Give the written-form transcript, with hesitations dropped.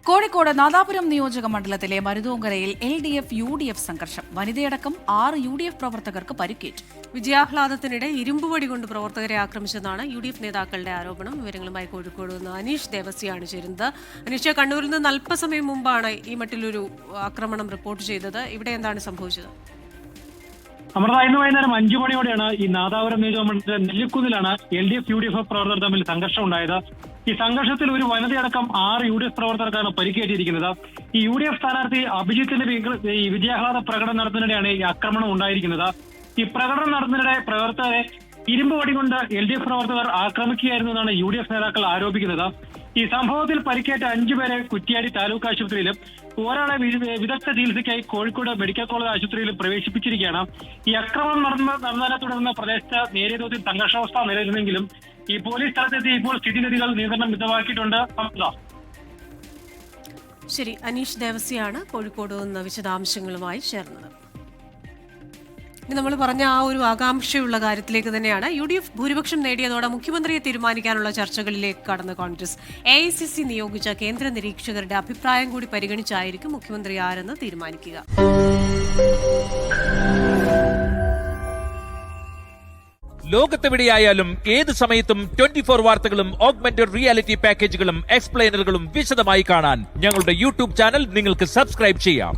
കോഴിക്കോട് നാദാപുരം നിയോജക മണ്ഡലത്തിലെ മരുതോങ്കരയിൽ LDF UDF സംഘർഷം. വനിതയടക്കം 6 UDF പ്രവർത്തകർക്ക് പരിക്കേറ്റു. വിജയാഹ്ലാദത്തിനിടെ ഇരുമ്പുവടി കൊണ്ട് പ്രവർത്തകരെ ആക്രമിച്ചെന്നാണ് UDF നേതാക്കളുടെ ആരോപണം. വിവരങ്ങളുമായി കോഴിക്കോട് നിന്ന് അനീഷ് ദേവസിയാണ് ചേരുന്നത്. അനീഷ്, കണ്ണൂരിൽ നിന്ന് അല്പസമയം മുമ്പാണ് ഈ മട്ടിലൊരു ആക്രമണം റിപ്പോർട്ട് ചെയ്തത്. ഇവിടെ എന്താണ് സംഭവിച്ചത്? അമൃത, ഇന്ന് വൈകുന്നേരം 5 മണിയോടെയാണ് ഈ നാദാപുരം നിയോജകമണ്ഡലത്തിലെ നെല്ലിക്കുന്നിലാണ് LDF UDF പ്രവർത്തകർ തമ്മിൽ സംഘർഷം ഉണ്ടായത്. ഈ സംഘർഷത്തിൽ ഒരു വനിതയടക്കം 6 UDF പ്രവർത്തകർക്കാണ് പരിക്കേറ്റിരിക്കുന്നത്. ഈ UDF സ്ഥാനാർത്ഥി അഭിജിത്തിന്റെ ഈ വിജയാഹ്ലാദ പ്രകടനം നടത്തുന്നതിനിടെയാണ് ഈ ആക്രമണം ഉണ്ടായിരിക്കുന്നത്. ഈ പ്രകടനം നടത്തുന്നതിനിടെ പ്രവർത്തകരെ ഇരുമ്പ് വടി കൊണ്ട് LDF പ്രവർത്തകർ ആക്രമിക്കുകയായിരുന്നു എന്നാണ് UDF നേതാക്കൾ ആരോപിക്കുന്നത്. ഈ സംഭവത്തിൽ പരിക്കേറ്റ 5 പേരെ കുറ്റ്യാടി താലൂക്ക് ആശുപത്രിയിലും ഒരാളെ വിദഗ്ധ ചികിത്സയ്ക്കായി കോഴിക്കോട് മെഡിക്കൽ കോളേജ് ആശുപത്രിയിലും പ്രവേശിപ്പിച്ചിരിക്കുകയാണ്. ഈ ആക്രമണം നടന്നതിനെ തുടർന്ന് പ്രദേശത്ത് നേരിയ തോതിൽ സംഘർഷാവസ്ഥ നിലനിന്നെങ്കിലും ഈ പോലീസ് സ്ഥലത്തെത്തി ഇപ്പോൾ സ്ഥിതിഗതികൾ നിയന്ത്രണം വിധമാക്കിയിട്ടുണ്ട്. ശരി, അനീഷ് ദേവസിയാണ് കോഴിക്കോട് നിന്ന് വിശദാംശങ്ങളുമായി ചേർന്നത്. നമ്മൾ പറഞ്ഞ ആ ഒരു ആകാംക്ഷയുള്ള കാര്യത്തിലേക്ക് തന്നെയാണ്. UDF ഭൂരിപക്ഷം നേടിയതോടെ മുഖ്യമന്ത്രിയെ തീരുമാനിക്കാനുള്ള ചർച്ചകളിലേക്ക് കടന്ന കോൺഗ്രസ് AICC നിയോഗിച്ച കേന്ദ്ര നിരീക്ഷകരുടെ അഭിപ്രായം കൂടി പരിഗണിച്ചായിരിക്കും മുഖ്യമന്ത്രി ആരെന്ന് തീരുമാനിക്കുക. ലോകത്തെവിടെയായാലും ഏത് സമയത്തും 24 വാർത്തകളും ഓഗ്മെന്റഡ് റിയാലിറ്റി പാക്കേജുകളും എക്സ്പ്ലെയിനറുകളും വിശദമായി കാണാൻ ഞങ്ങളുടെ YouTube ചാനൽ നിങ്ങൾക്ക് സബ്സ്ക്രൈബ് ചെയ്യാം.